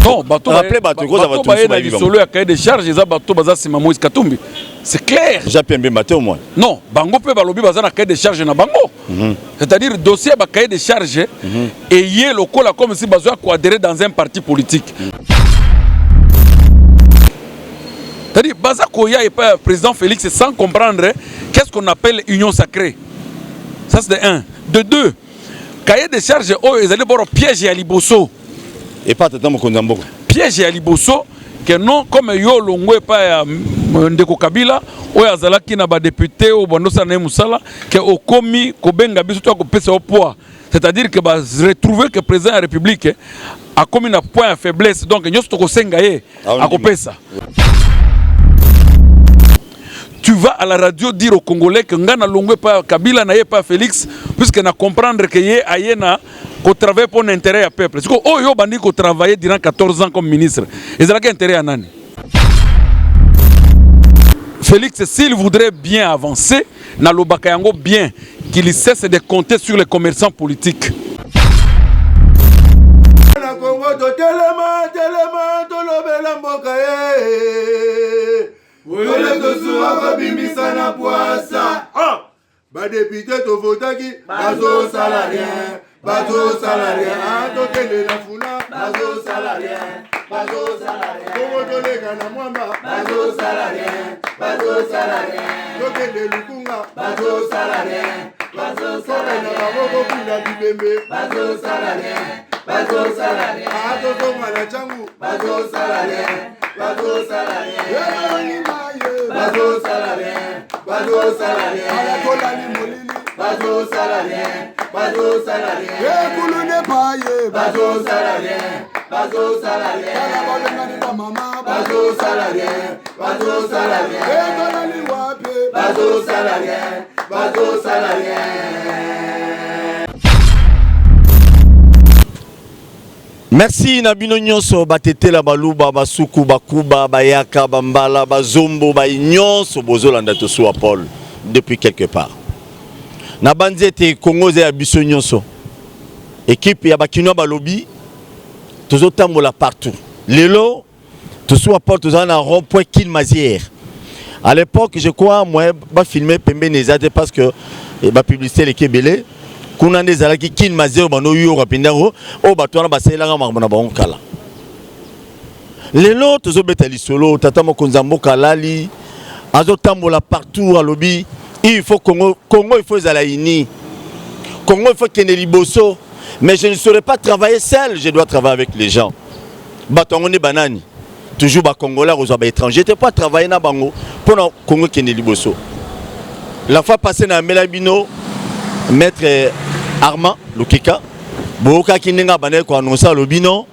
Non, rappelez bateau cause bateau ba lisolo ya cahier de charge eza bateau baza sima Moïse Katumbi. C'est clair. J'appelle bien bateau moi. Non, bango pe balobi baza na cahier de charge na bango. C'est-à-dire dossier ba cahier de charge et yé lokola comme si bazo adhérer dans un parti politique. C'est-à-dire baza koya et pas président Félix sans comprendre qu'est-ce qu'on appelle union sacrée. Ça c'est de 1. De 2. Cahier de charge oh ils allaient voir piège à Liboso. Et pas tant mon Konzamboko. Piège à Liboso que non comme yo longwe pas ndeko Kabila o yazalaki na ba député o bondosa na musala que au komi ko benga biso to ko pesa au poids. C'est-à-dire que ba retrouver que président de la République a commis un point de faiblesse donc nyoso to ko senga ye a ko pesa. Tu vas à la radio dire aux Congolais que ngana longwe pas Kabila na ye pas Félix puisque na comprendre que ye ayena qu'on travaille pour l'intérêt du peuple. C'est que oh yo bandi ko travailler durant 14 ans comme ministre. Et c'est là intérêt à nani. Félix s'il voudrait bien avancer na lobaka yango bien qu'il cesse de compter sur les commerçants politiques. Na Congo to telema to lobela mboka Ole to suwa ko bimisa na poasa. Ba député to votaki bazo salarien. Bazo salarien, to kende na funa. Bazo salarien, Congo to lega na mwamba. Bazo salarien, to kende lukunga. Bazo salarien, na baboko kuna bibembe. Bazo salarien, ato tonga na changu. Bazo salarien, ala kola ni molili. Bazo salarien, kulu ne paye. Bazo salarien, ala balengani ba mama. Bazo salarien, kola ni wape. Bazo salarien. Merci Nabino Nyonso batete la baluba basuku bakuba bayaka bambala bazombo ba nyonso bozolanda to so Paul depuis quelque part. Na banzete Congo ya biso nyonso. Équipe ya bakino balobi tozotambola partout. Lelo to so Paul tozana rond-point Kilmazière. À l'époque, je crois moi ba filmer pembe nezate parce que ba publicité les Kébélé kuna ndezala ki Kilmazière bano yo rapindaro o batwana baselanga makona ba onkala. Lelo tozobeta lisolo tata mokonza mboka lali azotambola partout à lobby. Il faut Congo il faut Zalaïni. Congo il faut Keneli Bosso. Mais je ne saurais pas travailler seul, je dois travailler avec les gens. Batongone banani. Toujours ba Congolais aux étrangers. Je ne pas travailler na bango pour le Congo Keneli Bosso. La fois passée na Melabino, maître Armand Lukika, Boka Kinenga Bané ko annoncer le bino.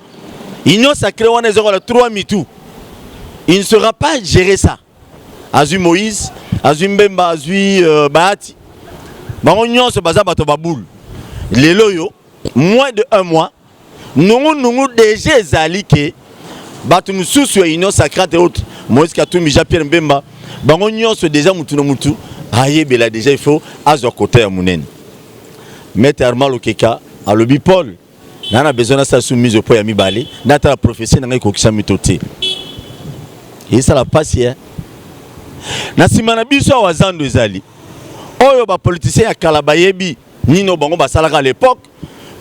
Union sacrée on est 3 mitou. Il ne saura pas gérer ça. Azu Moïse Azui Mbemba, Azui Bahati. Bango se baza bato baboul. Lelo yo, moins de 1 mois, nous déjà ezali ke bato mususu ya union sacrée et autres. Moïse Katumbi, Jean-Pierre Mbemba, bango nyonso déjà mutu no mutu, ayebela déjà il faut azo côté ya munene. Maître Armand Lukeka, a lobi Paul, nana besoin de sa soumise au point ya mibale, nata la prophétie nanga kokisa mitote. Et ça la passe hier. Na simana biso wazando ezali oyo ba politicien ya kalabayebi nino bango basalaka à l'époque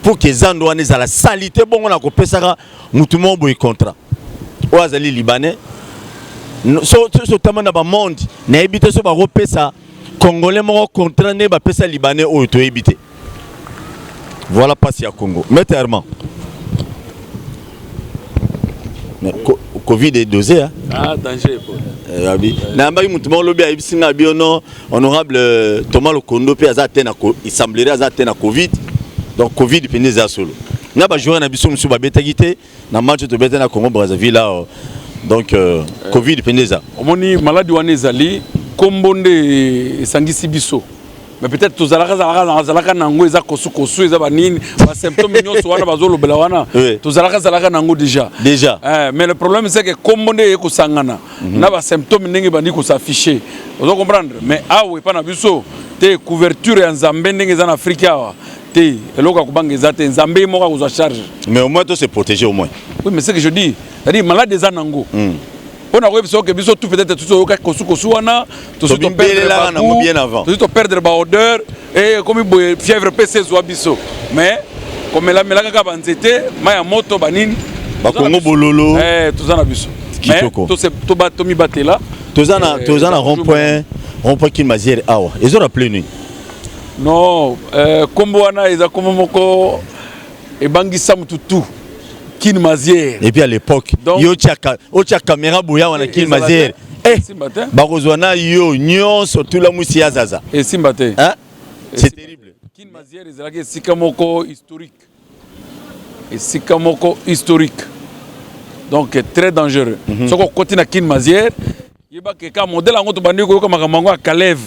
pour que zando wana ezala salité bongo na kopesaka mutu mombo e contrat o azali libanais so tamana ba monde na ebite so ba repesa congolais moko contrat ne ba pesa libanais oyo to ebite. Voilà passe ya Congo. Maître Armand. Covid est dosé hein. Ah danger Paul. Nambaki mutumo lobi abisinga biono honorable Thomas Lokondo pe azate na il semblerait azate na Covid. Donc Covid peneza solo. Na ba joueur na biso musu ba betagité na match to beta na Congo Brazzaville là. Donc Covid peneza. Omoni maladie wana ezali kombonde sangisi biso. Mais peut-être tous zalaka nango eza kosu eza banini ba symptômes nyonso wana bazolo bela wana tous zalaka nango déjà mais le problème c'est que comme on est kusangana na ba symptômes ndenge bandi ko s'afficher vous comprendre mais awe pa na biso te couverture ya nzambe ndenge za na Afrique awa te eloko akubanga ezate nzambe moko akozwa charge. Mais au moins toi c'est protégé au moins. Oui, mais c'est que je dis, c'est-à-dire malade des anango. On a vu que biso tout peut-être tout ça kosu wana, tout ça bien avant. Tout perdre ba odeur et comme fièvre PC zo biso. Mais comme la kaka banzete, maya moto banini, ba Congo bololo. Tout ça na biso. Mais tout c'est to ba to mi batela. Tout ça na rond-point qui mazière awa. Ils ont rappelé nous. Non, kombo wana eza komo moko e bangisa mututu. Kin Mazière. Et puis à l'époque, yo tia caméra bouya wana Kin Mazière. Barozwana yo nyon surtout la musia zaza. Et Simbate. Hein? C'est terrible. Kin Mazière ezalaki sikamoko historique. Et sikamoko historique. Donc très dangereux. Ce qu'on continue à Kin Mazière, yeba ke ka modèle ngo to bandi ko comme mamango à Kalev.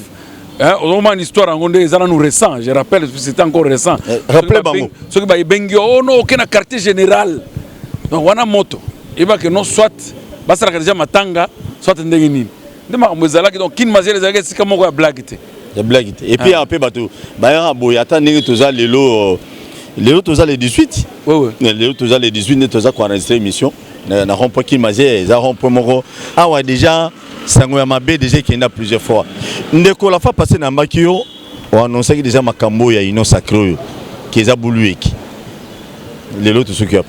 Hein, au moment histoire en gonde ezana nous récent, je rappelle c'était encore récent. Rappelez bango. Ce qui ba bengi oh non aucun quartier général. Donc wana moto yeba ke non soit basara ka déjà matanga soit ndenge nini. Ndema mozala ki donc Kin Mazière ezalaki sika moko ya blague te. Ya blague te. Et puis après bato ba ya boya ata ndenge toza lelo toza le 18. Ouais. Lelo toza le 18 ne toza ko enregistrer émission. Na rond-point Kin Mazière, eza rond-point moko. Ah ouais déjà sango ya mabe déjà qui a plusieurs fois. Ndeko la fois passé na Makio, on annonçait déjà makambo ya ino sacré qui eza bulueki. Lelo to s'occupe.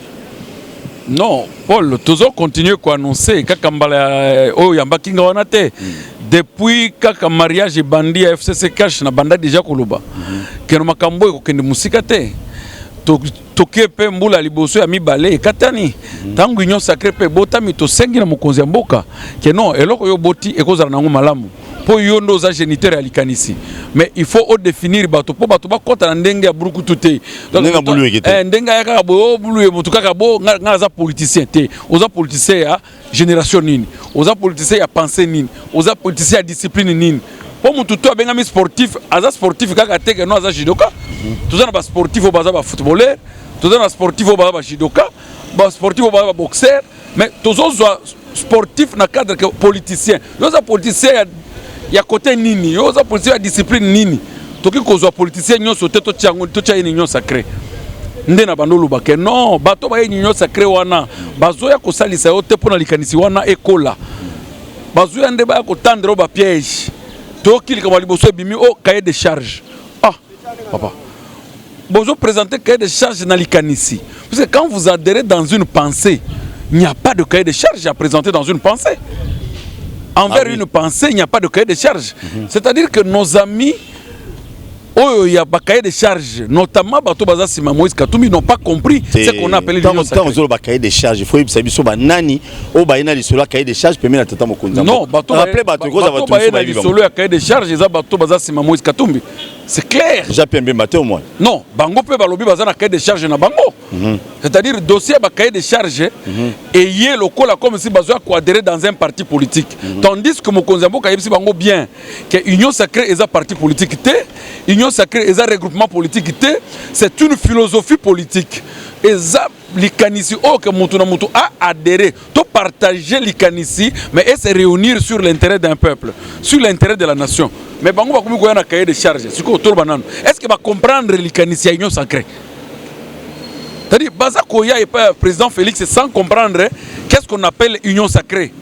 Non, Paul, toujours continuer à annoncer kakambala oh yamba kinga wana te. Depuis kaka mariage bandi à FCC Cash na banda déjà koloba. Que no makambo ko kende musika te. Toke pe mbula liboso ya mibale katani tangu union sacré pe botami to sengi na mokonzi ya mboka ke non eloko yo boti ekozala nango malamu po yo ndo za géniteur ya likanisi mais il faut au définir bato po bato ba kota na ndenge ya buruku tuté ndenge bulu ekete ndenge ya kaka bo bulu e mutu kaka bo nga za politicien te oza politicien ya génération nini oza politicien ya pensée nini oza politicien ya discipline nini po mutu to abenga mi sportif aza sportif kaka te ke no aza judoka tout ça na ba sportif o baza ba footballeur tout ça na sportif o baza ba judoka ba sportif o baza ba boxeur mais tous autres sportif na cadre que politicien yo za politicien ya côté nini yo za politicien ya discipline nini toki kozwa politicien nyonso te to tiango to tia union sacré nde na bandolo ba ke non bato ba union sacré wana bazoya ko salisa yo te pona likanisi wana ekola bazoya nde ba ko tendre ba piège toki likama liboso bimi o cahier de charge papa bonjour présenter cahier de charge dans l'Ikanisi. Parce que quand vous adhérez dans une pensée, il n'y a pas de cahier de charge à présenter dans une pensée. Envers une pensée, il n'y a pas de cahier de charge. C'est-à-dire que nos amis, il y a un cahier de charge, notamment Bato Sima Moïse Katumbi, n'ont pas compris ce qu'on appelle l'union sacrée. Quand on a un cahier de charge, il faut que vous nani au baïna li solo cahier de charge permet la tata mokonza. Non, Bato baïna li solo cahier de charge, ils ont Bato Sima Moïse Katumbi. C'est clair. Déjà bien maté au moins. Non, bango pe balobi bazana cahier de charge na bango. C'est-à-dire dossier ba cahier de charge et yé lokola comme si bazoa ko adhérer dans un parti politique. Tandis que mokonza mboka yebisi bango bien que union sacrée est un parti politique té, union sacrée est un regroupement politique té, c'est une philosophie politique. Eza likanisi o que mutu na mutu a adhéré, to partager likanisi mais et se réunir sur l'intérêt d'un peuple, sur l'intérêt de la nation. Mais bango ba komi ko yana cahier de charge, c'est ko tolo banano. Est-ce que va comprendre likanisi union sacrée? C'est-à-dire baza koya et pas président Félix sans comprendre qu'est-ce qu'on appelle union sacrée.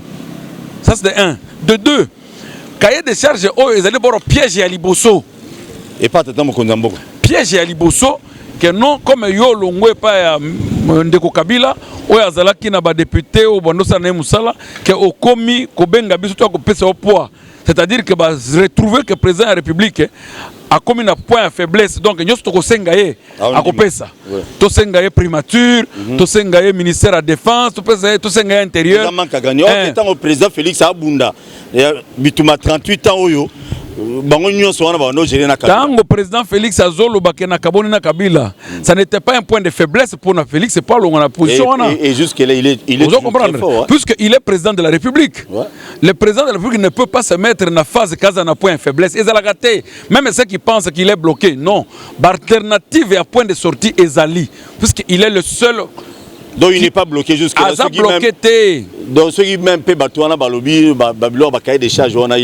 Ça c'est de 1. De 2, cahier de charge o ezali boro piège ya liboso. Et pas tata mokonza mboka. Piège ya liboso que non comme yo longwe pa ya ndeko Kabila o azalaki na ba député o bandosa na musala que okomi kobenga biso to ko pesa au poids. C'est-à-dire que bah retrouver que le président de la République a comme un point de faiblesse. Donc nous sommes sengaye à kopesa. To sengaye primature, to sengaye ministère de la défense, to sengaye intérieur. Tant au président Félix Abunda, bituma 38 ans oyo. Tant le président Félix Azolo Bakena Kaboni na Kabila, ça n'était pas un point de faiblesse pour Félix, c'est pas la position. Et jusqu'à là, il est comprendre. Fort, puisqu'il est président de la République. Ouais. Le président de la République ne peut pas se mettre dans la phase quand il a un point de faiblesse. Ils ont raté. Même ceux qui pensent qu'il est bloqué, non. L'alternative et un point de sortie Ezali, puisqu'il est le seul Donc il n'est pas bloqué jusqu'à là. Bloqué. Donc ceux qui même paient Batouana Balobi, Babylon, cahier des charges, on a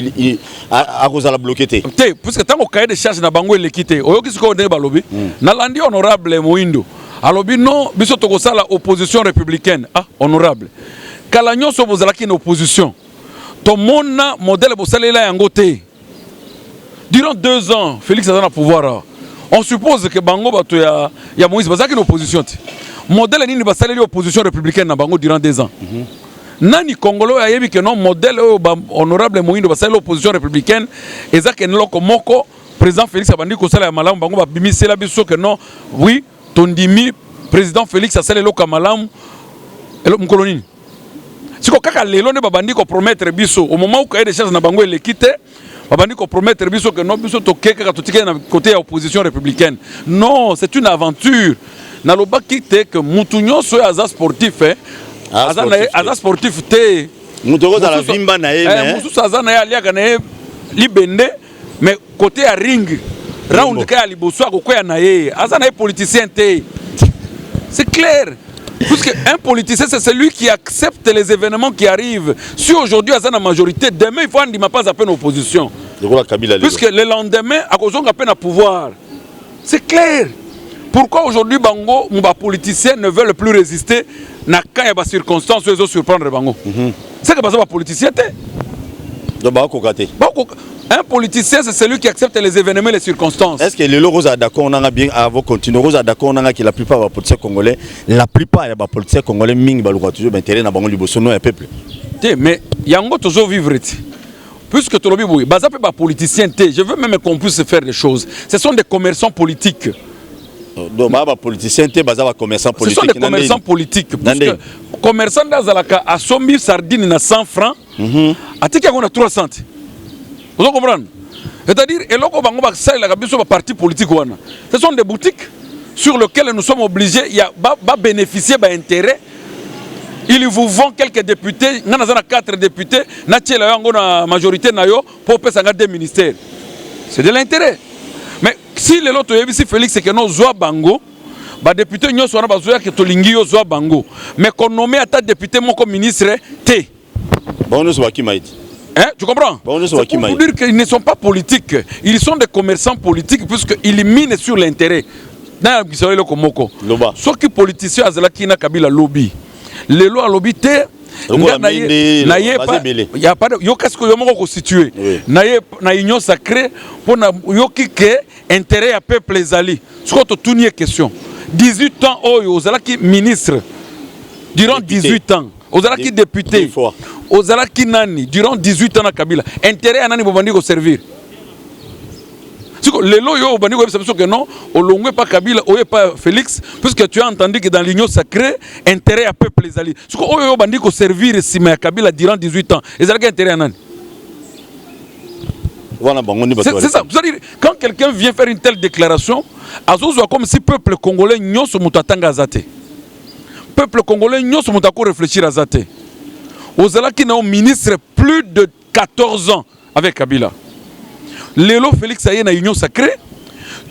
à cause de la bloqué. Puisque tant qu'on cahier des charges na bango il quitté. Oyo qui se connaît Balobi. Na landi honorable Moindo. Alobi non, biso toko la opposition républicaine. Ah, honorable. Kalagnon so bozala ki na opposition. Ton mona modèle bosale la yangote. Durant 2 ans, Félix a dans pouvoir. On suppose que bango bato ya Moïse bazaki na opposition. Modèle nini basale l'opposition républicaine na bango durant 2 ans. Nani Congolo a yebi que non modèle honorable Moïndo basale l'opposition républicaine ezaki nloko moko président Félix abandi ko sala ya malamu bango ba bimisela biso que non oui tondimi président Félix a sala l'oko malamu elo mkolonini. Siko kaka lelo ne babandi ko promettre biso au moment où il y a des chances na bango ele quitter babandi ko promettre biso que non biso to keka to tike na côté opposition républicaine. Non, c'est une aventure. Na loba kite que mutunyo so aza sportif aza sportif te mutugo za la vimba na ye mususu aza na ye aliaka na ye libende mais côté à ring round ka liboso akokwea na ye aza na ye politicien te. C'est clair. Parce qu'un politicien, c'est celui qui accepte les événements qui arrivent. Si aujourd'hui, il y a une majorité, demain, il faut ne pas à peine opposition. Puisque le lendemain, à cause à peine à pouvoir. C'est clair. Pourquoi aujourd'hui, Bango, les politiciens ne veulent plus résister quand il y a des circonstances où ils ont surprendre Bango. C'est que les politiciens, un politicien, c'est celui qui accepte les événements et les circonstances. Est-ce que les logos sont d'accord, on a bien avant continuer, on d'accord, on a que la plupart des politiciens congolais, des politiciens congolais, ming baluka toujours intérêt na bango liboso no ya peuple. Mais yango toujours vivre. Puisque tu l'as dit, baza pe ba politicien té, je veux même qu'on puisse faire des choses. Ce sont des commerçants politiques. Donc ba politicien té baza ba commerçants politiques. Ce sont des commerçants politiques. Puisque commerçant d'azalaka a sombi sardine na 100 francs, atiki on a 300. Vous comprenez? C'est-à-dire, parti politique, ce sont des boutiques sur lesquelles nous sommes obligés de bénéficier d'intérêt. Ils vous vendent quelques députés, nous avons 4 députés, nous avons la majorité pour passer 2 ministères. C'est de l'intérêt. Mais si les autres, si Félix, c'est que nous avons bango, les députés, nous avons besoin que nous avons bango. Mais qu'on nomme à ta député, mon ministre, T. Bon, nous sommes qui m'a dit. Hein, tu comprends? Pour dire qu'ils ne sont pas politiques, ils sont des commerçants politiques puisqu'ils minent sur l'intérêt. Ceux qui politiciens qui na Kabila lobby, les lois lobby te, il y a pas de yo qu'est-ce que yo moko constitué. Na union sacrée pour na yo qui intérêt à peuple les alliés. Ce que tu nie question. 18 ans oyo ozalaki ministre durant 18 ans. Ozalaki député. Ozalaki nani durant 18 ans à Kabila. Intérêt à nani bobandi ko servir. Les lois yo bandi ko sabiso que non, olongwe pas Kabila, oye pas Félix, puisque tu as entendu que dans l'union sacrée, intérêt à peuple les alliés. Ce que oyo bandi ko servir si mais Kabila durant 18 ans. Ezalaki intérêt à nani. C'est ça. C'est-à-dire, quand quelqu'un vient faire une telle déclaration, azozo comme si peuple congolais nyonso mutatanga azate. Peuple congolais nyonso mutako réfléchir azate. Ozala qui n'a ministre plus de 14 ans avec Kabila. Lélo Félix Aye na union sacrée,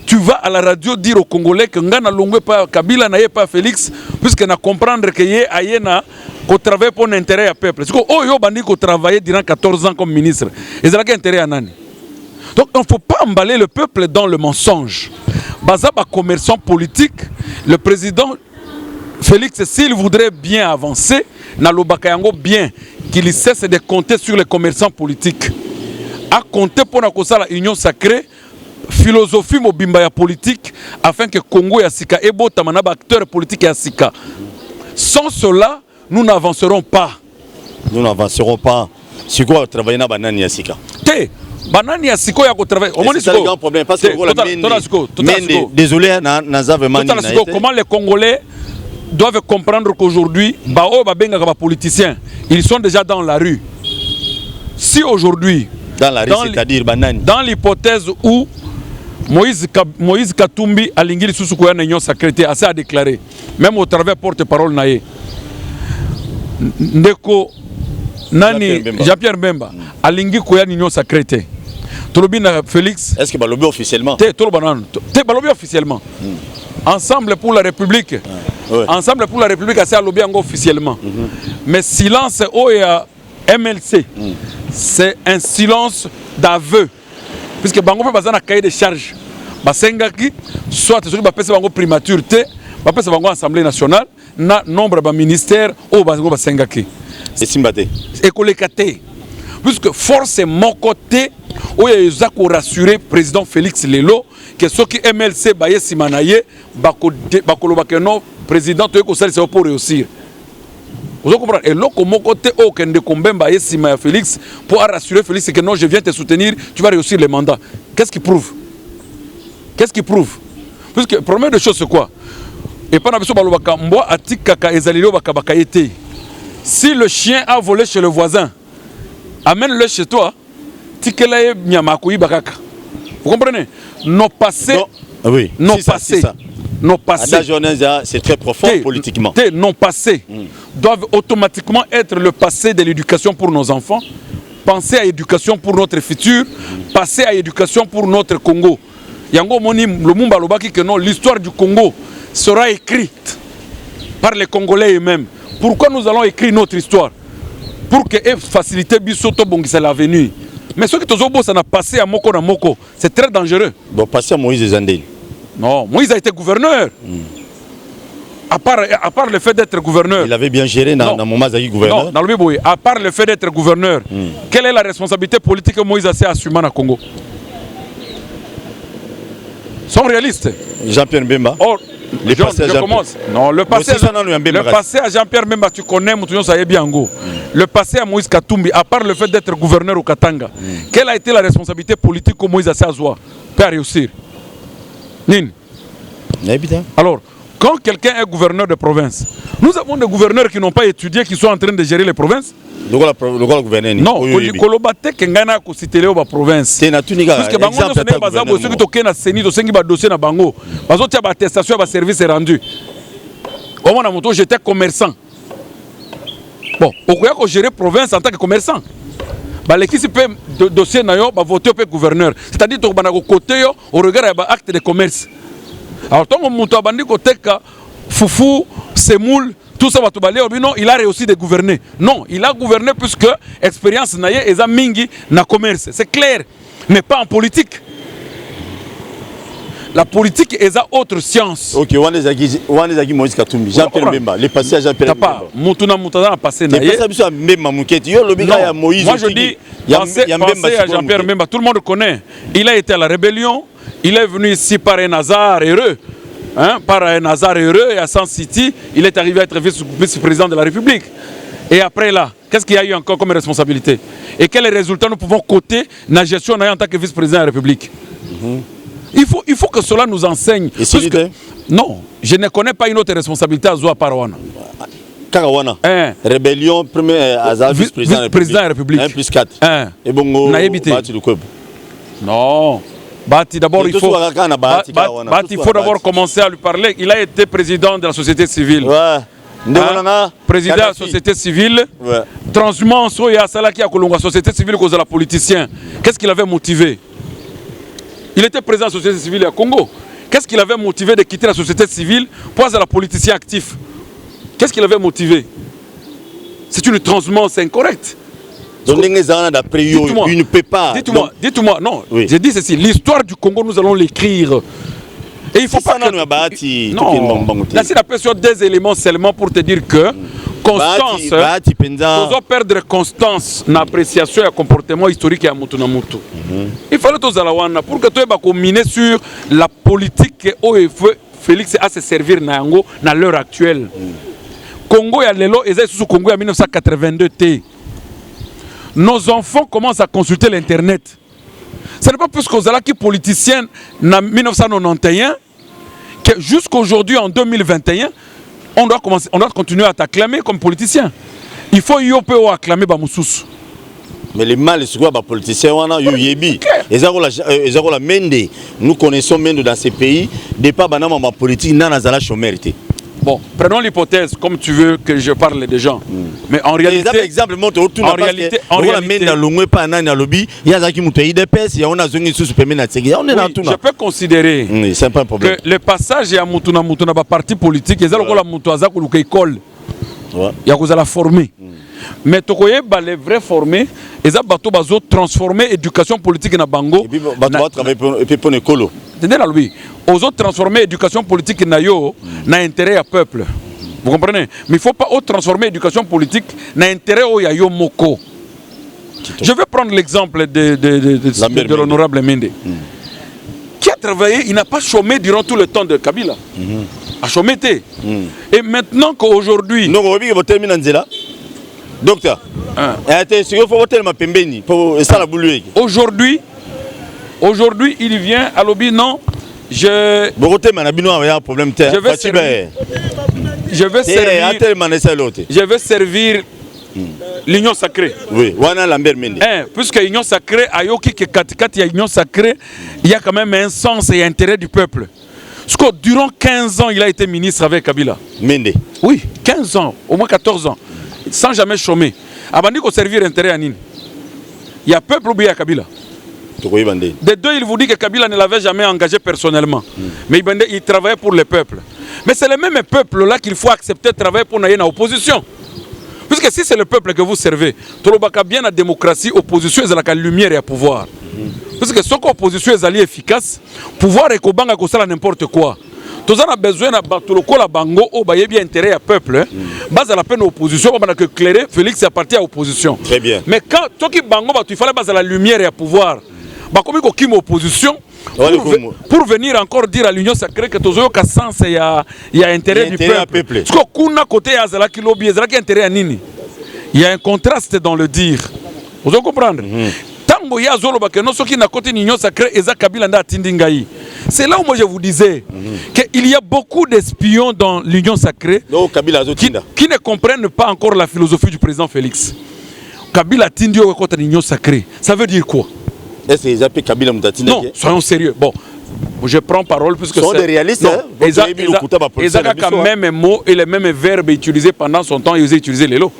tu vas à la radio dire aux Congolais que ngana longwe pas Kabila na pas Félix, puisque na comprendre que yé Aye na qu'on travaille pour l'intérêt à peuple. C'est que oh yo bandi qu'on travaillait durant 14 ans comme ministre. Et c'est intérêt à nani. Donc il ne faut pas emballer le peuple dans le mensonge. Bazaba commerçant politique, le président Félix, s'il voudrait bien avancer, Nalobakayango bien, qu'il cesse de compter sur les commerçants politiques. À compter pour la union sacrée, philosophie mobimba politique, afin que Congo et Sika et Botamanaba acteurs politiques et Sika. Sans cela, nous n'avancerons pas. Nous n'avancerons pas. C'est quoi travailler na banani ya Sika? Banani ya Siko ya travailler. C'est le grand problème parce que désolé, comment les Congolais doivent comprendre qu'aujourd'hui, politiciens, ils sont déjà dans la rue. Si aujourd'hui, dans la rue, c'est-à-dire banani, dans l'hypothèse où Moïse Katumbi a l'ingili Susukoya n'union sacrée assez à déclarer, même au travers porte-parole naïe, Ndeko Nani Jean-Pierre Bemba a l'ingili Koya n'union sacrée. Tolobina Félix. Est-ce que balobi officiellement? Te balobi officiellement. Ensemble pour la République. Ensemble pour la République assez à lobby officiellement. Mais silence au MLC, c'est un silence d'aveu. Puisque bango peut passer un cahier de charge. Basengaki, soit ceux qui passent bango primature, passent bango Assemblée nationale, na nombre de ministères au bango basengaki. C'est Simbate. Et collecté. Puisque force mon côté, où il y a rassuré le président Félix Lelo que ceux qui MLC baye simanaye, bakolo président c'est pour réussir. Vous comprenez? Et là, comme côté, aucun de Kombemba et Sima Félix pour rassurer Félix que non, je viens te soutenir, tu vas réussir le mandat. Qu'est-ce qui prouve? Qu'est-ce qui prouve? Puisque la première des choses, c'est quoi? Et pas si le chien a volé chez le voisin, amène-le chez toi. Vous comprenez? Nos passés, oui, nos passés. Nos passés, c'est très profond politiquement. Nos passés doivent automatiquement être le passé de l'éducation pour nos enfants, penser à l'éducation pour notre futur, passer à l'éducation pour notre Congo. Yango moni le mumba lobaki que non, l'histoire du Congo sera écrite par les Congolais eux-mêmes. Pourquoi nous allons écrire notre histoire? Pour que faciliter bisoto bongisa l'avenir. Mais ce que tozobo ça n'a passé à moko na moko, c'est très dangereux. Bon, passer à Moïse Zandel. Non, Moïse a été gouverneur. À part le fait d'être gouverneur. Il avait bien géré dans mon mazaki gouverneur. Non, dans le Biboui, à part le fait d'être gouverneur, quelle est la responsabilité politique que Moïse a assumée au Congo? Sont réalistes. Jean-Pierre Mbemba. Or, je commence. Non, le passé à Jean-Pierre Mbemba, tu connais, le passé à Moïse Katumbi, à part le fait d'être gouverneur au Katanga, quelle a été la responsabilité politique que Moïse a pour réussir? Alors, quand quelqu'un est gouverneur de province, nous avons des gouverneurs qui n'ont pas étudié, qui sont en train de gérer les provinces. Le gouverneur. Non, Kolobate Kengana ko cité la province. Parce que bango no sene bazabo ceux qui toquent na seni to sengi ba dossier na bango. Bazo tia ba attestation ba service rendu. Au moins na moto j'étais commerçant. Bon, okoya ko gérer province en tant que commerçant. Ba l'équipe peut dossier na yo ba voter pe gouverneur. C'est-à-dire to bana ko côté yo au regard ba acte de commerce. Alors tant que moto abandi ko teka fufu semoule tout ça, non, il a réussi de gouverner. Non, il a gouverné puisque l'expérience est mingi na commerce. C'est clair, mais pas en politique. La politique est autre science. Ok, Wanezagi Moïse Katumbi, Jean-Pierre Mbemba, le passé à Jean-Pierre Mbemba. Moutuna passé na ye. Moi je dis, pensez à Jean-Pierre Mbemba, tout le monde connaît. Il a été à la rébellion, il est venu ici par un hasard heureux. Par un hasard heureux et à San City, il est arrivé à être vice-président de la République. Et après là, qu'est-ce qu'il y a eu encore comme responsabilité? Et quels résultats nous pouvons coter dans la gestion en tant que vice-président de la République? Il faut que cela nous enseigne. Et non, je ne connais pas une autre responsabilité à Zoa Parawana. Karawana. Rébellion, premier vice-président de la République. 1 plus 4. Et bon, non. Bati, d'abord, il faut d'abord commencer à lui parler. Il a été président de la société civile. Président de la société civile. Transhumance, il y a Salaki Akolonga, société civile cause de la politicien. Qu'est-ce qui l'avait motivé? Il était président de la société civile à Congo. Qu'est-ce qui l'avait motivé de quitter la société civile pour être la politicien actif? Qu'est-ce qui l'avait motivé? C'est une transhumance incorrecte. Il ne peut pas. Dites-moi, non, oui. J'ai dit ceci, l'histoire du Congo, nous allons l'écrire. Et il faut pas que... Non, là c'est la pression des éléments seulement pour te dire que Constance, nous allons perdre Constance dans l'appréciation et le comportement historique à Moutouna Moutou. Il fallait tous aller pour que tu aies miner sur la politique que Félix a se servir dans l'heure actuelle. Congo, il y a l'élo, et sous Congo en 1982 T. Nos enfants commencent à consulter l'Internet. Ce n'est pas plus qu'aux alaki politiciens en 1991 que jusqu'aujourd'hui, en 2021, on doit continuer à t'acclamer comme politicien. Il faut acclamer Bamoussous. Mais les mal, c'est quoi les politiciens? Nous connaissons Mende dans ces pays. Des pas banama politique, n'a pas chômeur. Bon, prenons l'hypothèse, comme tu veux que je parle des gens. Mais en réalité... exemple, en réalité, je peux considérer que le passage à Mutuna Mutuna parti politique, ils ont la Mutouaza qui école. Il y a la former. Mais tu connais les vrais formés, ils ont transformé l'éducation politique dans Bango. Et puis, travailler pour l'écolo. Aux autres transformer l'éducation politique dans intérêt à peuple. Vous comprenez? Mais il ne faut pas transformer l'éducation politique dans intérêt au Yayo Moko. Je vais prendre l'exemple de l'honorable Mende. Qui a travaillé, il n'a pas chômé durant tout le temps de Kabila. A chômé. Et maintenant qu'aujourd'hui... Non, docteur, aujourd'hui, il vient à l'objet, non, je vais servir l'union sacrée. Oui, puisque l'union sacrée, il y a l'union sacrée, il y a quand même un sens et intérêt du peuple. Parce que durant 15 ans, il a été ministre avec Kabila. Mende. Oui, 15 ans, au moins 14 ans, sans jamais chômer. Avant de servir l'intérêt à Nini. Il y a peuple oublié à Kabila. Des deux, il vous dit que Kabila ne l'avait jamais engagé personnellement. Mais il travaillait pour le peuple. Mais c'est le même peuple-là qu'il faut accepter de travailler pour une opposition. Puisque si c'est le peuple que vous servez, tout le monde bien la démocratie, opposition, c'est la lumière et le pouvoir. Parce que si l'opposition est efficace, pouvoir est que n'importe quoi. Tout ça a besoin de la bango au bien intérêt à peuple. Base à la peine opposition, on a que clairer Félix appartient à l'opposition. Très bien. Mais quand tu bango, il fallait base à la lumière et à pouvoir. Comme il y a opposition, pour venir encore dire à l'union sacrée que tout ça sens il y a intérêt du peuple. Parce que kuna côté azalaki lobby, azalaki intérêt à nini. Il y a un contraste dans le dire. Vous allez comprendre. Tango ya zolo ba que non soki na côté l'union sacrée eza Kabila nda tindingai. C'est là où moi je vous disais qu'il y a beaucoup d'espions dans l'union sacrée qui ne comprennent pas encore la philosophie du président Félix. Kabila tindi au côté l'union sacrée. Ça veut dire quoi? Est-ce qu'ils appellent Kabila Moutatine? Non, soyons sérieux. Bon, je prends parole puisque ce sont des réalistes. Ils ont quand même les mots et les mêmes verbes utilisés pendant son temps, ils ont utilisé les lots.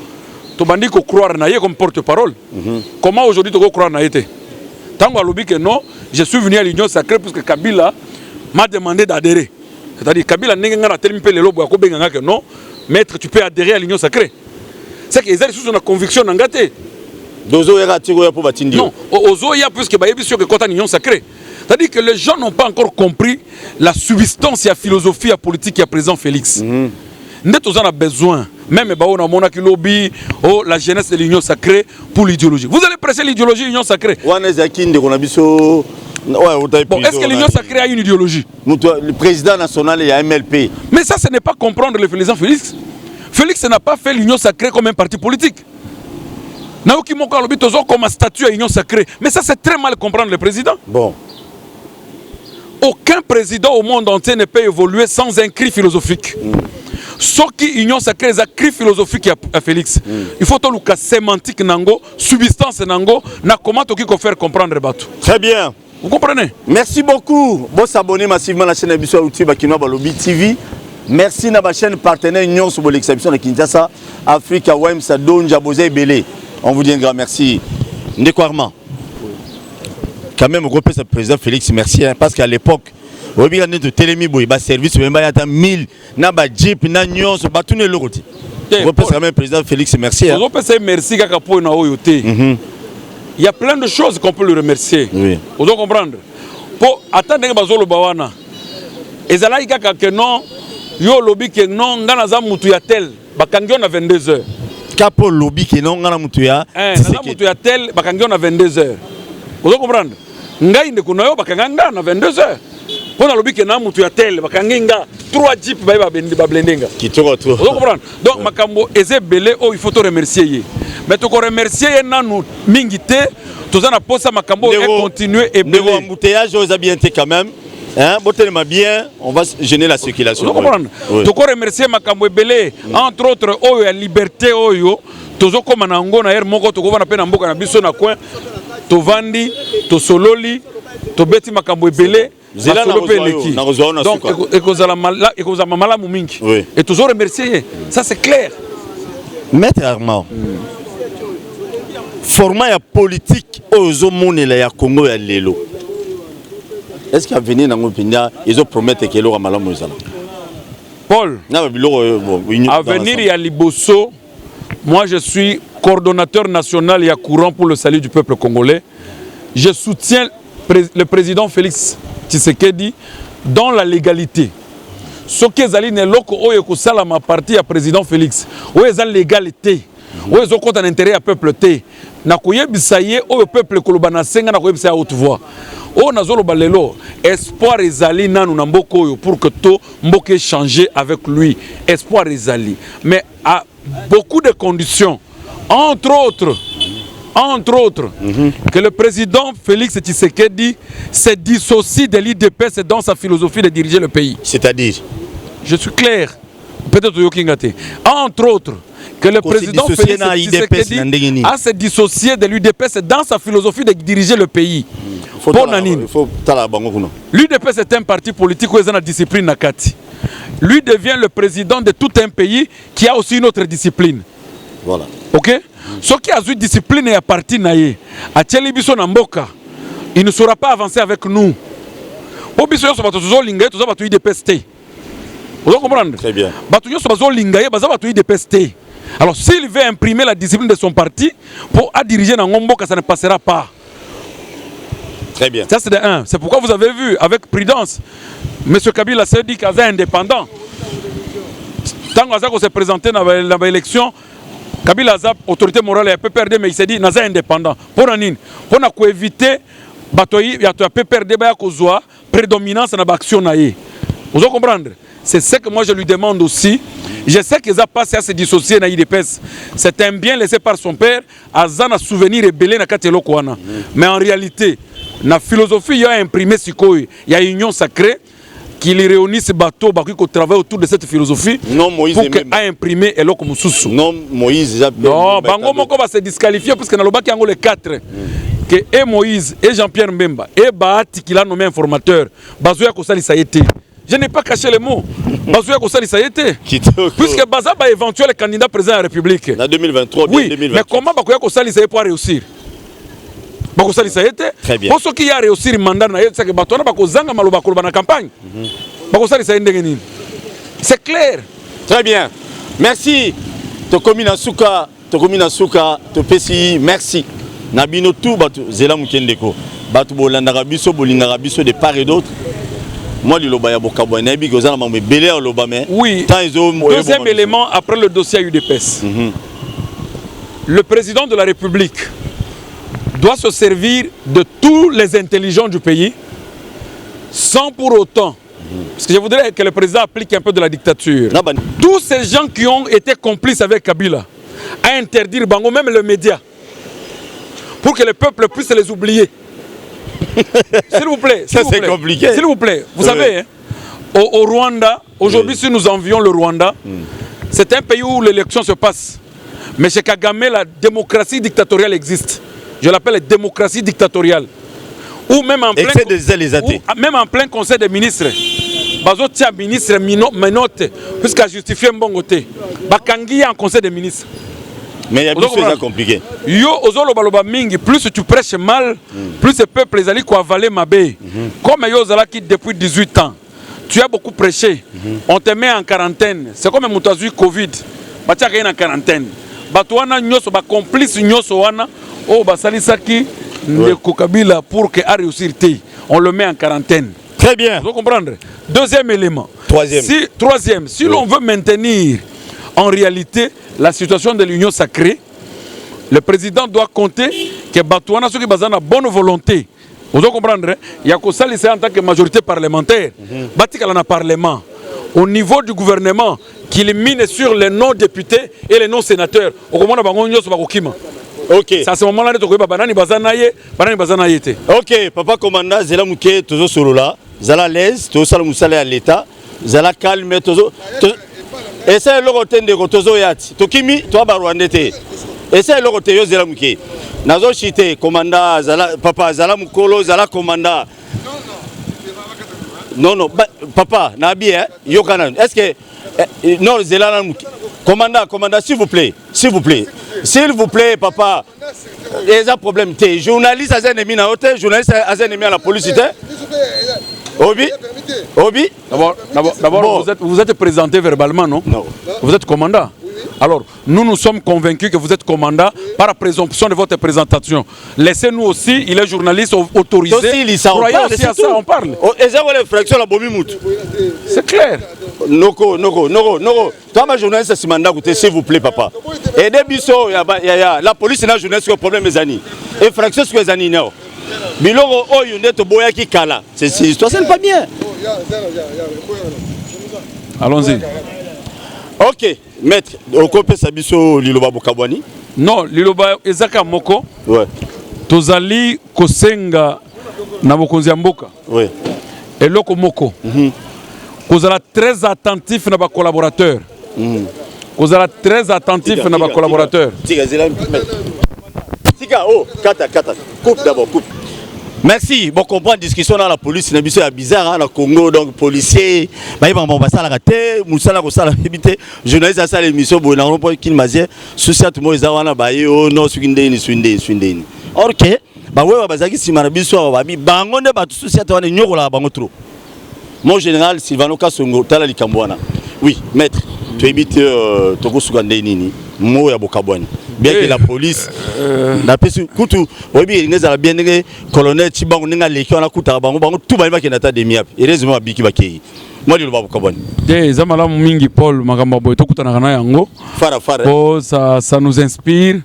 Tu m'as dit qu'on croire naïe comme porte-parole. Comment aujourd'hui tu croire naïe? Tant qu'on a l'oublié que non, je suis venu à l'union sacrée puisque Kabila m'a demandé d'adhérer. C'est-à-dire Kabila n'a pas tellement les lots pour que non, maître, tu peux adhérer à l'union sacrée. C'est qu'ils ont sous une conviction n'engagée. Non, Ozoya, puisque que quand l'union sacrée. C'est-à-dire que les gens n'ont pas encore compris la substance et la philosophie et la politique qui est présent Félix. Nous avons besoin, même la jeunesse de l'union sacrée pour l'idéologie. Vous allez presser l'idéologie de l'union sacrée. Bon, est-ce que l'union sacrée a une idéologie? Le président national et MLP. Mais ça, ce n'est pas comprendre le président Félix. Félix n'a pas fait l'union sacrée comme un parti politique. Naoki Moko a comme un statut à l'union sacrée. Mais ça, c'est très mal comprendre le président. Bon. Aucun président au monde entier ne peut évoluer sans un cri philosophique. Ce qui l'union sacrée, c'est un cri philosophique à Félix. Il faut tout le sémantique, nango, substance, nango, na comment tu peux faire comprendre le bateau. Très bien. Vous comprenez? Merci beaucoup. Vous s'abonnez massivement à la chaîne YouTube Kinoa Balobi TV. Merci à ma chaîne partenaire Union sur l'exception de Kinshasa, Africa, Wemsa, Donja, Bozé, Belé. On vous dit un grand merci. Ndekwarma. Quand même, on repère ce président Félix, merci. Hein, parce qu'à l'époque, on a dit Télémi, il y a service, il y a 1000, il y a Jeep, il y a Nyon, il y a tout le monde. On repère quand même président Félix, merci. On repère merci. Il y a plein de choses qu'on peut le remercier. Oui. Vous devez comprendre. Pour attendre que Bazolo Bawana, et ça là, il y a que non, yo lobby que non, ngana mutu ya tel, bakangion à 22h. Capo lobby que non, ngana mutu ya. Mutu ya tel, bakangion à 22h. Vous devez comprendre. Ngai ne kunayo bakanganga à 22h. On a lobby que non mutu ya tel, bakanginga 3 jeeps ba blendenga. Qui te retrouve. Vous comprendre. Donc makambo eze belé oh il faut te remercier. Mais tu remercier nanu mingité, tu as posé makambo et continuer et belé. Embouteillage aux habiletés quand même. Hein, bien, on va gêner la circulation. Vous comprenez? Tu remercier makambo et belé entre autres oh la liberté oh yo. Tozo comme nango na moko to na pe na mboka na biso na coin. To vandi, to sololi, to beti makambo et belé. Zela Masolo pe leki. na rozwa na Donc suka. ekozala malamu mingi. Oui. Et toujours remercier. Ça c'est clair. Maître Armand. Format ya politique ozo monela ya Congo ya lelo. Est-ce qu'il y a venu dans mon pays ils ont promis que le malamu ezala. Paul. Na biloko À venir ya liboso, moi je suis coordonnateur national et courant pour le salut du peuple congolais. Je soutiens le président Félix Tshisekedi dans la légalité. Ce qui est allé neloko oyo ko sala ma parti ya président Félix. Oyo eza légalité. Oyo zo compte en intérêt à peuple té. Na koyebisa ye oyo peuple kolobana senga na koyebisa ya haute voix. O nazolo balelo espoir ezali nanu na mboko oyo pour que to mboke changer avec lui. Espoir ezali. Mais à beaucoup de conditions. Entre autres, que le président Félix Tshisekedi se dissocie de l'IDPS dans sa philosophie de diriger le pays. C'est-à-dire, je suis clair. Peut-être Yokingate. Entre autres, que le président Félix Tshisekedi a se dissocié de l'UDPS dans sa philosophie de diriger le pays. L'UDPS est un parti politique où il y a une discipline nakati. Lui devient le président de tout un pays qui a aussi une autre discipline. Voilà. Ok? Ce qui a une discipline et a parti naïe. A Tchelibiso Namboka, il ne saura pas avancer avec nous. Pour biso yo soba tozo lingaye tozo batu UDPS. Vous comprenez? Très bien. Batu yo soba zo lingaye baza batu UDPS. Alors s'il veut imprimer la discipline de son parti pour diriger dans Ngomboka, ça ne passera pas. Très bien. Ça c'est de un. C'est pourquoi vous avez vu avec prudence, M. Kabila s'est dit qu'il est indépendant. Tant qu'on s'est présenté dans l'élection, Kabila a autorité morale et PPRD, mais il s'est dit qu'il est indépendant. Pour éviter que PPRD ait prédominance dans l'action. Vous comprenez? C'est ce que moi je lui demande aussi. Je sais qu'il a passé à se dissocier dans l'IDPS. C'est un bien laissé par son père. Azan a souvenir et belé na katelo kwana. Mais en réalité, la philosophie il y a imprimé il y a une union sacrée qui les réunit ces bateaux qui travaillent autour de cette philosophie. Non, Moïse pour que a imprimé et l'autre comme non, Moïse. Non, Bango Moko va se disqualifier parce que dans le bac il y a les 4. Que et Moïse et Jean-Pierre Mbemba et Bahati qui l'a nommé informateur. Bazouya Kosali ça a été. Je n'ai pas caché les mots. Bazouya Kosali ça a été. Puisque Baza va éventuel candidat président de la République. En 2023, oui, 2023. mais comment Bakoya Kosali ça a pour réussir? Bakosali ça a été. Très bien. Pour ceux qui a réussi le mandat, c'est que Batona Bakozanga Maloba Koloba na campagne. Bakosali ça a été. C'est clair. Très bien. Merci. Tokomina Souka, Topesi, merci. Nabino tout batu Zela Mukendeko. Batu Bolandara biso bolingara biso de part et d'autre. Moi, le loba ya bokabo na bi kozana mambe belé au loba mais. Oui. Deuxième élément après le dossier UDPS. Le président de la République doit se servir de tous les intelligents du pays sans pour autant, parce que je voudrais que le président applique un peu de la dictature. Tous ces gens qui ont été complices avec Kabila à interdire Bango, même les médias, pour que le peuple puisse les oublier. S'il vous plaît. Ça c'est compliqué. S'il vous plaît. Vous savez, hein, au Rwanda, aujourd'hui si nous envions le Rwanda, c'est un pays où l'élection se passe. Mais chez Kagame, la démocratie dictatoriale existe. Je l'appelle la démocratie dictatoriale. Ou même en plein conseil des ministres. Bazo tia ministre menote jusqu'à justifier mbongote. Bakangi en conseil des ministres. Mais il y a plus de choses compliquées. Yo ozolo baloba mingi, plus tu prêches mal, plus ce peuple les alliés quoi avaler ma baie. Comme yo zala qui depuis 18 ans, tu as beaucoup prêché. On te met en quarantaine. C'est comme un moutazu Covid. Batia en quarantaine. Batouana nyoso ba complice nyoso wana. Oh, Basalisaki, Ndeko Kabila, pour que a réussir, on le met en quarantaine. Très bien. Vous comprenez? Deuxième élément. Troisième. Si l'on veut maintenir en réalité la situation de l'union sacrée, le président doit compter que Batouana, ceux qui basent la bonne volonté. Vous comprenez? Il y a que ça, en tant que majorité parlementaire. Batika dans le Parlement. Au niveau du gouvernement, qu'il mine sur les non-députés et les non-sénateurs. Au moment où ok. Ça c'est moment là de banani bazanaye te. Ok, papa commandant Zela Mouké tozo solola, Zala l'aise, tozo sala musala à l'état, Zala calme tozo. Et c'est le roten de tozo yati. Tokimi toi barwandete. Et c'est le roten yo Zela Mouké. Nazo chité commandant Zala papa Zala Mukolo Zala commandant. Non, non, papa, Nabi, hein, Yokanan, est-ce que. Non, Zélan, commandant, s'il vous plaît, s'il vous plaît, papa. Il y a un problème. Journaliste à ennemi à l'hôtel, journaliste à ennemi à la police. Obi. D'abord, vous êtes présenté verbalement, non? Non. Vous êtes commandant. Alors, nous sommes convaincus que vous êtes commandant par la présomption de votre présentation. Laissez-nous aussi, il est journaliste autorisé. Croyez aussi à ça, on parle. C'est clair. Noko. Toi, ma journaliste, c'est mandat, s'il vous plaît, papa. Et des bisous, la police n'a journaliste sur le problème des années. Et fraction sur les années, non. Biloro, oh, Yuneto, Boya qui kala. C'est histoire, c'est pas bien. Allons-y. Ok, maître, okope sabiso Liloba Bokabwani. Non, Liloba ezaka moko. Ouais. Tozali kosenga na bokonzi mboka. Ouais. Eloko moko. Kozala très attentif na ba collaborateurs. Kozala très attentif na ba collaborateurs. Tika, oh, kata. Coupe d'abord, coupe. Merci. Bon, comprendre discussion dans la police, c'est bizarre, hein, au Congo, donc policier, ça la raté, Moussala Rossala, journaliste à ça l'émission, bon, on n'a pas qu'il m'a dit, souci à tout le monde, ils ont baillé, oh non, swindé. Ok, bah ouais, bah, si marabiso, bah, bangon de tout souci à toi, n'y aura pas bango. Mon général, Sylvano Kassongo, Tala Likambouana. Oui, maître, tu habites Togo Sougandé Nini, Mo ya Bokabouani. Bien que la police, la police, Koutou, oui, il y a bien des colonels, Tibang, on a les qui ont la Kouta, tout le monde qui n'a pas de miap. Et les hommes à Biki Baki. Moi, je ne vais pas Bokabouani. Zamala Mingi Paul, Magambo, Tokutana Yango. Ça nous inspire.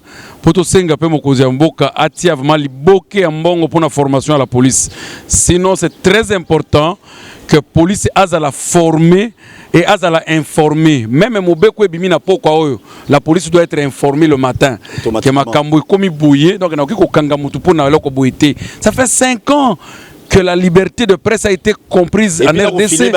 Poto Senga pe mokozi mboka atia vraiment liboke mbongo pour la formation à la police. Sinon, c'est très important que la police a la former et a la informer. Même Mobeko Bimina Poko, la police doit être informée le matin. Que Makambo est comme bouillé, donc ça fait 5 ans que la liberté de presse a été comprise en RDC.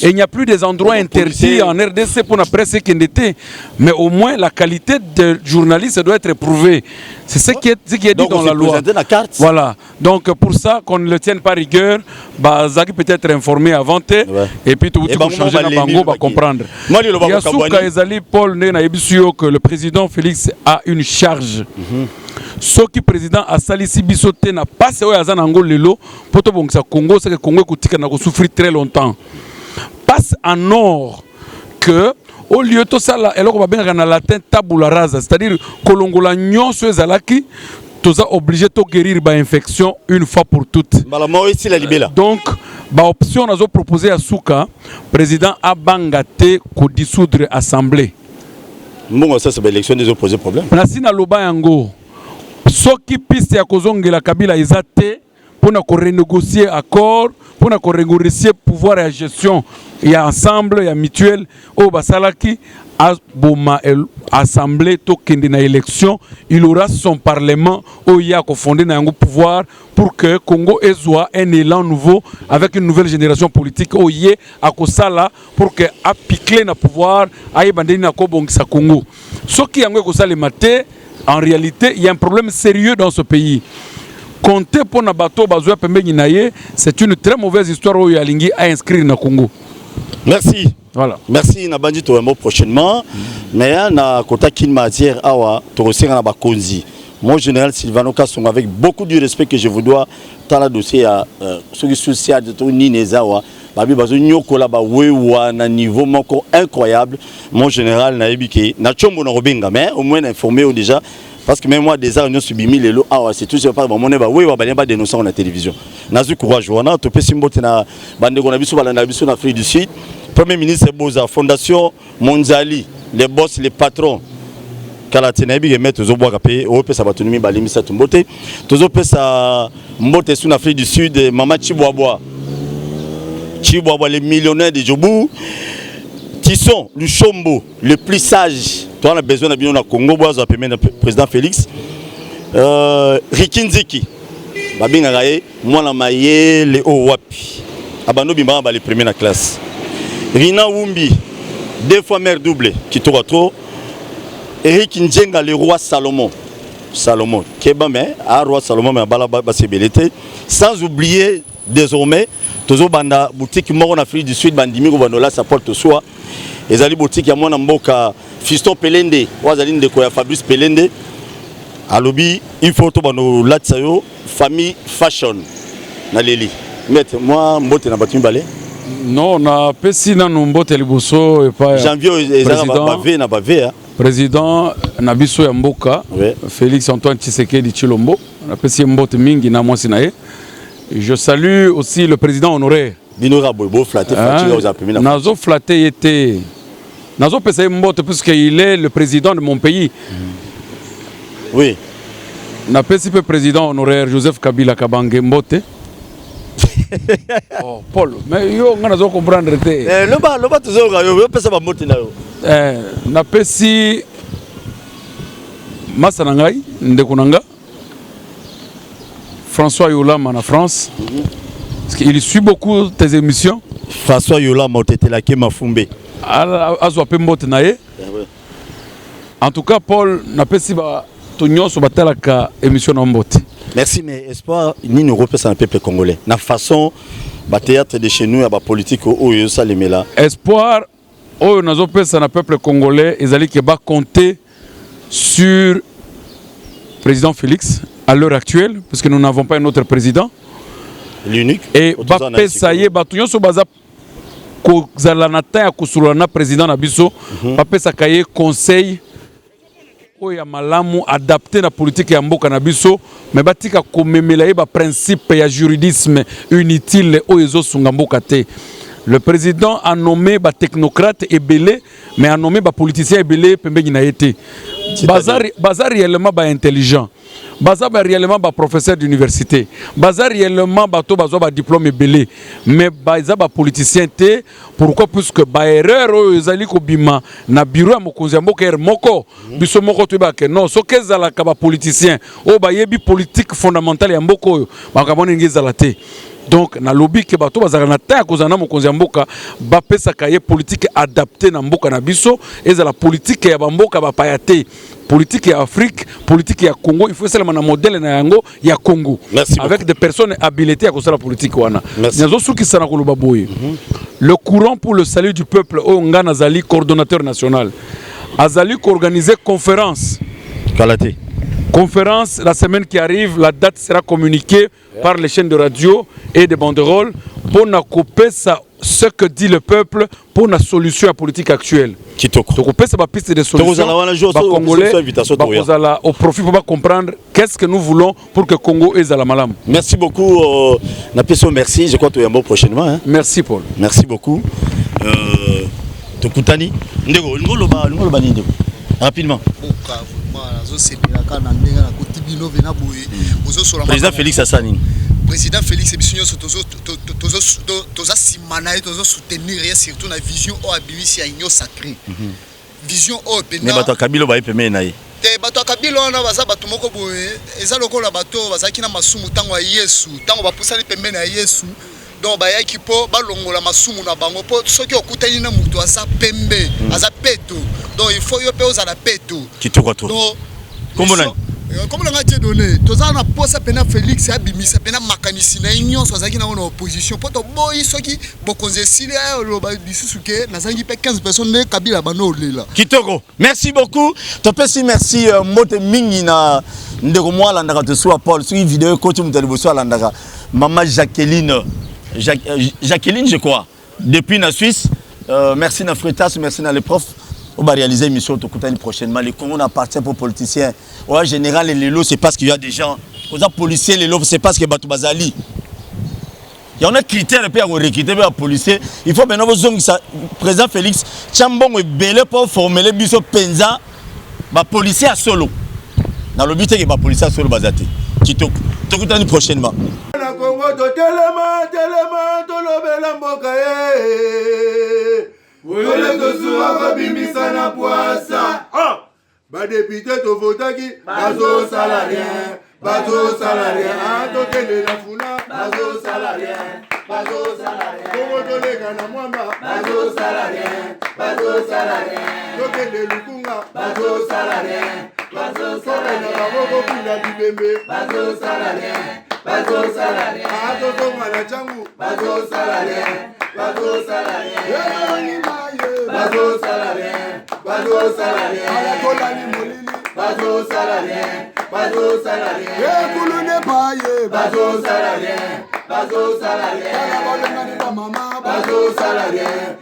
Et il n'y a plus des endroits interdits en RDC pour la presse qui n'était. Mais au moins, la qualité de journaliste doit être éprouvée. C'est ce qui est dit donc, dans la loi. Voilà. Donc pour ça, qu'on ne le tienne pas rigueur, Zaki peut être informé avant. Et puis tout changer dans Bango va comprendre. Yasuka Ezali Paul que le président Félix a une charge. Ce qui président a salisi bisoté n'a pas c'est Azanango Lelo, poto bongsa Congo, c'est que Congo Koutika n'a souffert très longtemps. Passe en or que au lieu de ça, elle va bien en latin tabula rasa, c'est-à-dire Kolongola nyon sur Zalaki, tu as obligé de guérir par infection une fois pour toutes. Donc, l'option a proposé à Souka, président a bangate ko dissoudre assemblée. Bon, ça c'est l'élection des opposés problème. Nasina loba yango. Ce qui piste ya kozongela Kabila ezate pour renégocier accord, pour renégocier pouvoir et gestion. Il y a ensemble, il y a mutuel, au Basalaki, à Boma assemblée, tokende na élection, il aura son parlement, où il y a fondé un pouvoir pour que Congo ait un élan nouveau avec une nouvelle génération politique, où il y a Kosala pour que a piqué na pouvoir, a bandé na Kobongisa Congo. Ce qui est en maté, en réalité, il y a un problème sérieux dans ce pays. Compter pour Nabato Bazoua Pembe, c'est une très mauvaise histoire où Yalingi a inscrit na Congo. Merci. Voilà. Merci Nabandi Toemo prochainement. Mais na kota kin matière awa torosera na bakonzi. Mon général Sylvano Kassongo, avec beaucoup du respect que je vous dois, dans le dossier à ce qui social de tout Ninezawa, babi bazo nyokola ba wewa na niveau moko incroyable. Mon général Naibiki na chombo na robinga mais au moins informé déjà parce que même moi des réunions subimi les lots awa c'est tout c'est pas mon eba wewa ba ba dénoncer na télévision. Nazu courage wana to pesi mbote na bande ko na biso bala na biso na Afrique du Sud. Premier ministre Boza Fondation Mondiali, les boss les patrons Kalatenebi et mettre aux bois capé au pesa batonomi balimisa tumbote. Tozo pesa mbote sous Afrique du Sud Mama Chiboaboa. Chiboaboa les millionnaires de Djobou. Tisson, le Chombo, le plus sage. Toi on a besoin de bien au Congo bois à le président Félix. Rikinziki. Babina Raye, moi la maye les Owapi. Abano Bimba les premiers la classe. Rina Wumbi, 2 fois mère doublée, qui tourne trop. Eric Njenga, le roi Salomon. Salomon, Keba, mais roi Salomon, mais Balaba, c'est belleté. Sans oublier désormais tozo banda boutique moko en Afrique du Sud bandimi ko banola sa porte soit ezali boutique ya mwana mboka Fiston Pelende wazali ndeko ya Fabrice Pelende alobi il faut to banola tsayo famille fashion na leli maître moi mbote na batimi balé non na pesi na mbote liboso et pas janvier ezala bavé na bavé président Nabiso ya mboka Félix Antoine Tshisekedi Tshilombo na pesi mbote mingi na mwasi na ye. Je salue aussi le président honoraire. Binora Bobo flatté fatiga aux appels. Nazo flatté était Nazo pesa mbote puisque il est le président de mon pays. Oui. Na pesi pe président honoraire Joseph Kabila Kabange mbote. Oh Paul, mais yo ngana zo comprendre te. Loba toujours yo pesa ba mbote na yo. Na pesi Masanangai ndekunanga François Yolama en France. Parce qu'il suit beaucoup tes émissions. François Yolama était là qui m'a fumé. En tout cas, Paul n'a pas si tonyo sur la émission en mbote. Merci, mais espoir ni nous repère un peuple congolais. La façon ba théâtre de chez nous ya ba politique au yo salemela. Espoir au nazo pesa na peuple congolais ezali ke ba compter sur président Félix à l'heure actuelle, parce que nous n'avons pas un autre président. L'unique. Et Bapé Saye, Batouyon Sobaza, Kozalanata, Kosulana, président Nabiso, Bapé Sakaye, conseil, Oya Malamu, adapté la politique et Mboka Nabiso, mais Batika Komemelaye, principe et juridisme inutile, Oyezo Sungambokate. Le président a nommé des technocrates et belé, mais a nommé des politiciens et belé, Pembe Ginaete. Bazar réellement intelligent. Bazar réellement professeur d'université. Bazar réellement ba diplôme belé. Mais bazar politicien té. Pourquoi? Puisque ba erreur ezali ko bima na bureau ya mokonzi mboka er moko. Biso moko to ba ke non so kezala ka ba politicien o ba yebi politique fondamentale ya mboka oyo. Ba ka moni ngezala té. Donc na lobby ke bato bazala na ta kozana mokonzi mboka ba pesa kaye politique adaptée na mboka na biso ezala politique ya mboka ba payate. Politique ya Afrique, politique ya Congo, il faut seulement un modèle na yango ya Congo. Merci avec beaucoup. Des personnes habilitées à cause de la politique wana. Merci. Le courant pour le salut du peuple Onga Nazali, coordonnateur national. Azali qui organise conférence. Kalaté. Conférence la semaine qui arrive, la date sera communiquée par les chaînes de radio et des banderoles pour na couper ça ce que dit le peuple pour la solution à la politique actuelle. Kitoko. Donc, on peut se piste de solutions. Congolais, au profit pour comprendre qu'est-ce que nous voulons pour que Congo ait la malam. Merci beaucoup. Merci. Je crois que tu es un bon prochainement. Hein? Merci, Paul. Merci beaucoup. Tokutani. Rapidement. Président Félix Hassani. Président Félix soutenir surtout la vision au abimisi à union sacrée. Vision au mais bato Kabilo ba epeme na ye. Te bato Kabilo na baza bato moko boye eza lokola bato bazaki na masumu tango ya Yesu tango bapusali pembe na Yesu donc ba yaki po balongola masumu na bango po soki okutani na mutu asa pembe asa peto donc il faut yo pe ozala peto kitoko to kombo nani comme on a dit donné, tous en a posé pena Félix a bimisa pena makanisi na union soit qui na opposition pour to boy ceux qui beaucoup zesile le bisusuke na zangi pe 15 personnes ne Kabila bano lela. Kitoko. Merci beaucoup. Topesi merci mote mingi na ndeko moi landaka te soit Paul sur une vidéo coach mutali boso landaka maman Jacqueline Jacqueline je crois depuis la Suisse merci na Fretas merci na les profs. On va réaliser une mission prochainement. Les Congo appartient aux politiciens. En général, les lots, c'est parce qu'il y a des gens. Aux policiers, les lots, c'est parce que Batou Bazali. Il y a un critère pour recruter les policiers. Il faut maintenant que président Félix Tchambon est belé pour former les biso penza. Les policiers à solo. Dans le but, c'est que les policiers à solo bazati. Kitoko. Tokutani prochainement. Ole tosura babimisa na poasa. Badepite tovotaki bazo salarien, bazo salarien. Tokende na funa bazo salarien, bazo salarien. Kongo tolega na mwamba bazo salarien, bazo salarien. Tokende lukunga bazo salarien, bazo salarien. Baboko pina bibembe bazo salarien. bazosala rien. Atozonga na changu, bazosala rien, bazosala rien. Bazosala rien, bazosala rien. Ayatollah Molili, bazosala rien, bazosala rien. Ekulune paye, bazosala rien, bazosala rien. Bazosala rien.